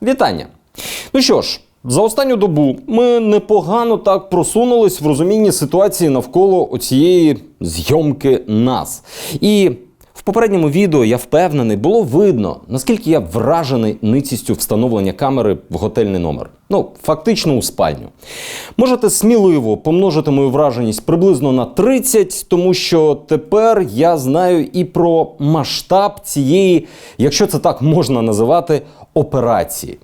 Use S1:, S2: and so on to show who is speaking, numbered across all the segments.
S1: Вітання! Ну що ж, за останню добу ми непогано так просунулись в розумінні ситуації навколо оцієї зйомки нас. І в попередньому відео, я впевнений, було видно, наскільки я вражений ницістю встановлення камери в готельний номер. Ну, фактично у спальню. Можете сміливо помножити мою враженість приблизно на 30, тому що тепер я знаю і про масштаб цієї, якщо це так можна називати, операції.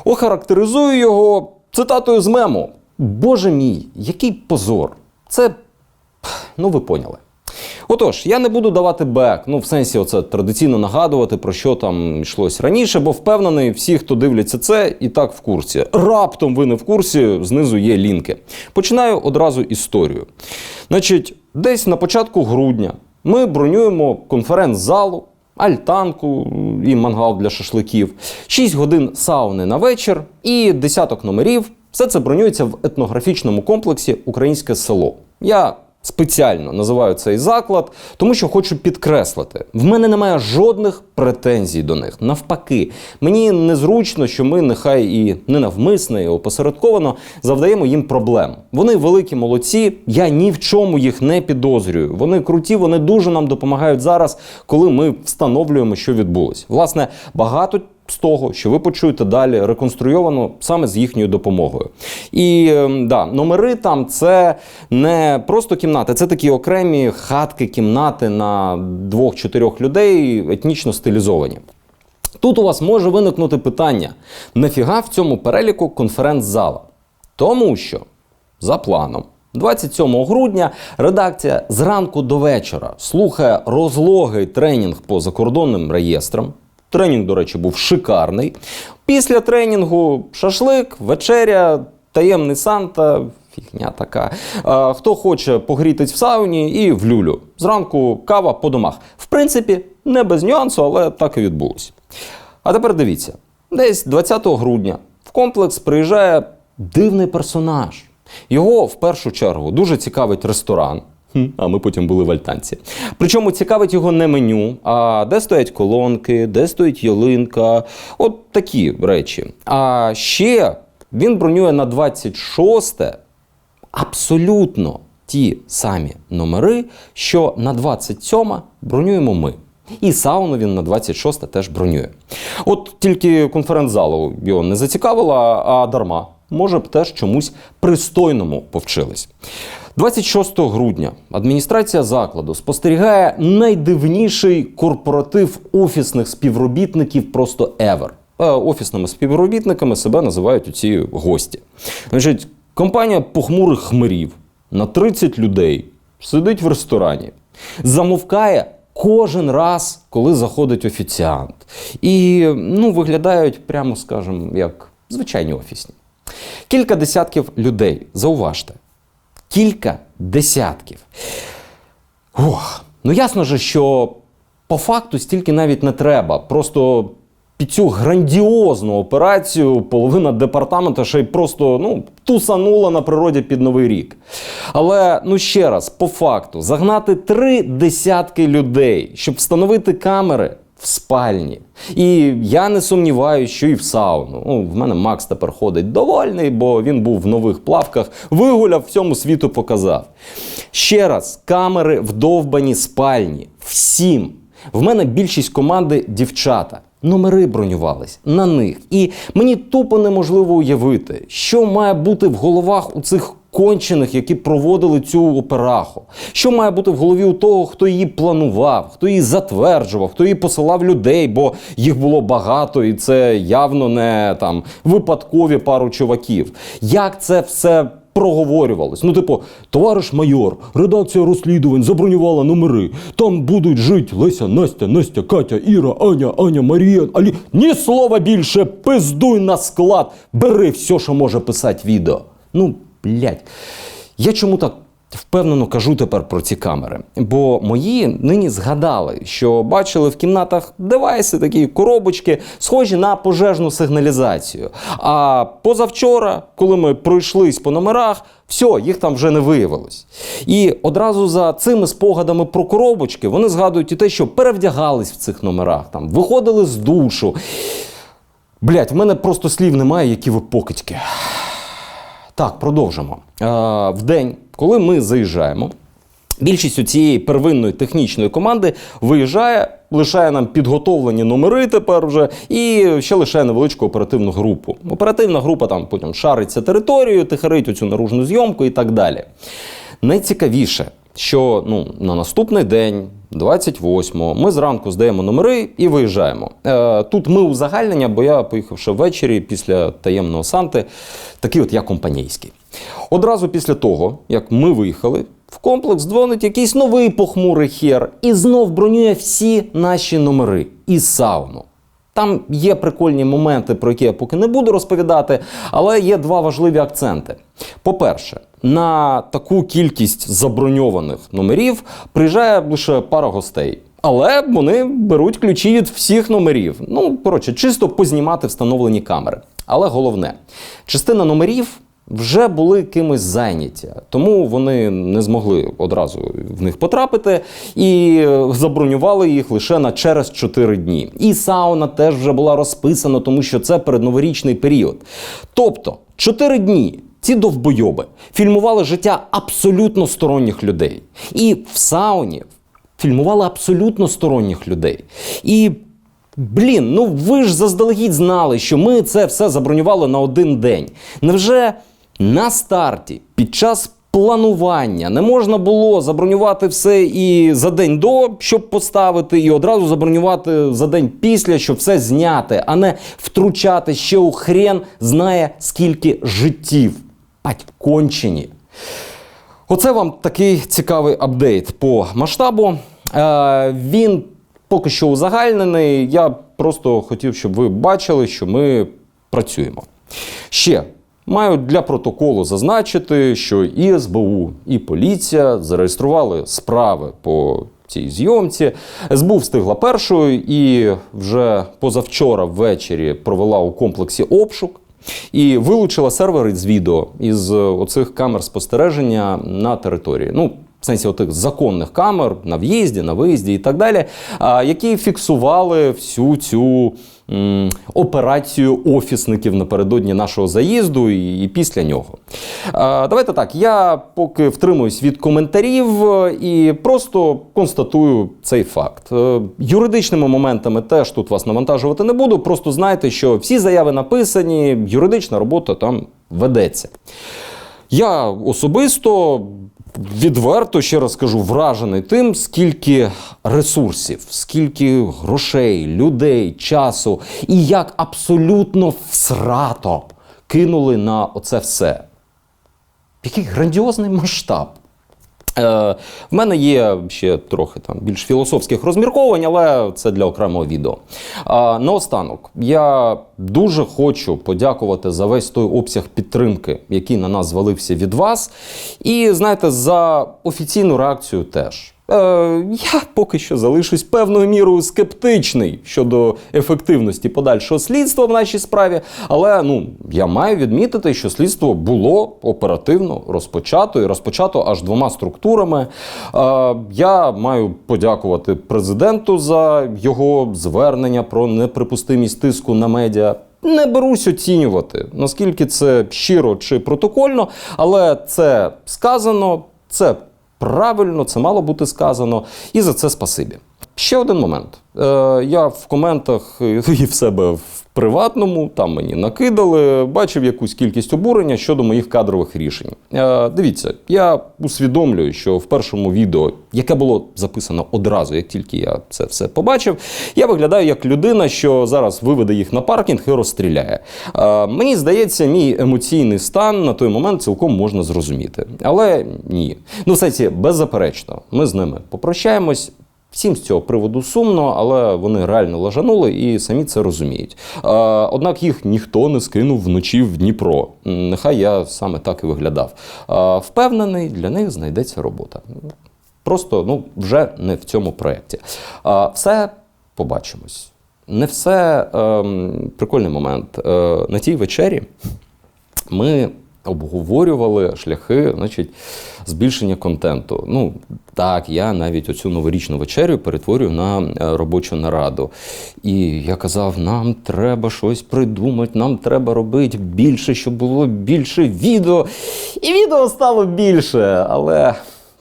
S1: Охарактеризую його цитатою з мему. Боже мій, який позор. Це, ну ви поняли. Отож, я не буду давати бек, в сенсі оце традиційно нагадувати, про що там йшлось раніше, бо впевнений, всі, хто дивляться це, і так в курсі. Раптом ви не в курсі, знизу є лінки. Починаю одразу історію. Значить, десь на початку грудня ми бронюємо конференц-залу, альтанку і мангал для шашликів, 6 годин сауни на вечір і десяток номерів. Все це бронюється в етнографічному комплексі «Українське село». Я спеціально називаю цей заклад, тому що хочу підкреслити. В мене немає жодних претензій до них. Навпаки, мені незручно, що ми, нехай і ненавмисно, і опосередковано, завдаємо їм проблем. Вони великі молодці, я ні в чому їх не підозрюю. Вони круті, вони дуже нам допомагають зараз, коли ми встановлюємо, що відбулось. Власне, багато з того, що ви почуєте далі, реконструйовано саме з їхньою допомогою. І номери там це не просто кімнати, це такі окремі хатки, кімнати на 2-4 людей, етнічно стилізовані. Тут у вас може виникнути питання, нафіга в цьому переліку конференц-зала? Тому що, за планом, 27 грудня редакція зранку до вечора слухає розлогий тренінг по закордонним реєстрам. Тренінг, до речі, був шикарний. Після тренінгу шашлик, вечеря, таємний Санта, фігня така. Хто хоче погрітись в сауні і в люлю. Зранку кава по домах. В принципі, не без нюансу, але так і відбулося. А тепер дивіться. Десь 20 грудня в комплекс приїжджає дивний персонаж. Його, в першу чергу, дуже цікавить ресторан. А ми потім були в альтанці. Причому цікавить його не меню, а де стоять колонки, де стоїть ялинка. От такі речі. А ще він бронює на 26-те абсолютно ті самі номери, що на 27-ме бронюємо ми. І сауну він на 26-те теж бронює. От тільки конференц-залу його не зацікавила, а дарма. Може б теж чомусь пристойному повчились. 26 грудня адміністрація закладу спостерігає найдивніший корпоратив офісних співробітників просто ever. Офісними співробітниками себе називають оці гості. Значить, компанія похмурих хмирів на 30 людей сидить в ресторані, замовкає кожен раз, коли заходить офіціант. І, виглядають, прямо скажемо, як звичайні офісні. Кілька десятків людей, зауважте. Кілька десятків. Ясно же, що по факту стільки навіть не треба. Просто під цю грандіозну операцію половина департаменту ще й просто, тусанула на природі під Новий рік. Але, ще раз, по факту, загнати 3 десятки людей, щоб встановити камери в спальні. І я не сумніваюся, що і в сауну. В мене Макс тепер ходить довольний, бо він був в нових плавках, вигуляв, всьому світу показав. Ще раз, камери в довбаній спальні. Всім. В мене більшість команди дівчата. Номери бронювались на них. І мені тупо неможливо уявити, що має бути в головах у цих кончених, які проводили цю операху. Що має бути в голові у того, хто її планував, хто її затверджував, хто її посилав людей, бо їх було багато і це явно не випадкові пару чуваків. Як це все проговорювалось? Товариш майор, редакція розслідувань забронювала номери. Там будуть жити Леся, Настя, Катя, Іра, Аня, Марія, Алі. Ні слова більше, пиздуй на склад. Бери все, що може писати відео. Я чому так впевнено кажу тепер про ці камери? Бо мої нині згадали, що бачили в кімнатах девайси, такі коробочки, схожі на пожежну сигналізацію. А позавчора, коли ми пройшлись по номерах, все, їх там вже не виявилось. І одразу за цими спогадами про коробочки вони згадують і те, що перевдягались в цих номерах, виходили з душу. Блять, в мене просто слів немає, які ви покидьки. Так, продовжимо. В день, коли ми заїжджаємо, більшість у цієї первинної технічної команди виїжджає, лишає нам підготовлені номери тепер вже і ще лишає невеличку оперативну групу. Оперативна група там потім шариться територію, тихарить оцю наружну зйомку і так далі. Найцікавіше, що на наступний день, 28-го, ми зранку здаємо номери і виїжджаємо. Тут ми узагальнення, бо я поїхав ще ввечері після таємного Санти, такий от я компанійський. Одразу після того, як ми виїхали, в комплекс дзвонить якийсь новий похмурий хер і знов бронює всі наші номери і сауну. Там є прикольні моменти, про які я поки не буду розповідати, але є два важливі акценти. По-перше, на таку кількість заброньованих номерів приїжджає лише пара гостей. Але вони беруть ключі від всіх номерів. Чисто познімати встановлені камери. Але головне, частина номерів вже були кимось зайняті, тому вони не змогли одразу в них потрапити і забронювали їх лише на через 4 дні. І сауна теж вже була розписана, тому що це передноворічний період. Тобто 4 дні ці довбойоби фільмували життя абсолютно сторонніх людей. І в сауні фільмували абсолютно сторонніх людей. І ви ж заздалегідь знали, що ми це все забронювали на один день. Невже на старті, під час планування не можна було забронювати все і за день до, щоб поставити, і одразу забронювати за день після, щоб все зняти, а не втручати ще у хрен знає скільки життів. Пать кончені. Оце вам такий цікавий апдейт по масштабу. Він поки що узагальнений. Я просто хотів, щоб ви бачили, що ми працюємо. Ще маю для протоколу зазначити, що і СБУ, і поліція зареєстрували справи по цій зйомці. СБУ встигла першою і вже позавчора ввечері провела у комплексі обшук і вилучила сервери з відео із оцих камер спостереження на території. В сенсі отих законних камер на в'їзді, на виїзді і так далі, які фіксували всю цю операцію офісників напередодні нашого заїзду і після нього. Давайте так, я поки втримуюсь від коментарів і просто констатую цей факт. Юридичними моментами теж тут вас навантажувати не буду, просто знайте, що всі заяви написані, юридична робота там ведеться. Я особисто відверто, ще раз кажу, вражений тим, скільки ресурсів, скільки грошей, людей, часу і як абсолютно всрато кинули на оце все. Який грандіозний масштаб. В мене є ще трохи більш філософських розмірковань, але це для окремого відео. Наостанок, я дуже хочу подякувати за весь той обсяг підтримки, який на нас звалився від вас. І, знаєте, за офіційну реакцію теж. Я поки що залишусь певною мірою скептичний щодо ефективності подальшого слідства в нашій справі, але я маю відмітити, що слідство було оперативно розпочато і розпочато аж 2 структурами. Я маю подякувати президенту за його звернення про неприпустимість тиску на медіа. Не берусь оцінювати, наскільки це щиро чи протокольно, але це сказано, це правильно, це мало бути сказано, і за це спасибі. Ще один момент. Я в коментах і в себе в приватному, там мені накидали, бачив якусь кількість обурення щодо моїх кадрових рішень. Дивіться, я усвідомлюю, що в першому відео, яке було записано одразу, як тільки я це все побачив, я виглядаю як людина, що зараз виведе їх на паркінг і розстріляє. Мені здається, мій емоційний стан на той момент цілком можна зрозуміти. Але ні. В сенсі, беззаперечно, ми з ними попрощаємось. Всім з цього приводу сумно, але вони реально лажанули і самі це розуміють. Однак їх ніхто не скинув вночі в Дніпро. Нехай я саме так і виглядав. Впевнений, для них знайдеться робота. Просто, вже не в цьому проєкті. Все побачимось. Не все. Прикольний момент. На тій вечері ми обговорювали шляхи, значить, збільшення контенту. Ну, так, я навіть оцю новорічну вечерю перетворюю на робочу нараду. І я казав, нам треба щось придумати, нам треба робити більше, щоб було більше відео. І відео стало більше, але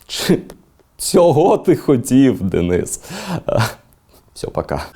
S1: чи цього ти хотів, Денис? Все, пока.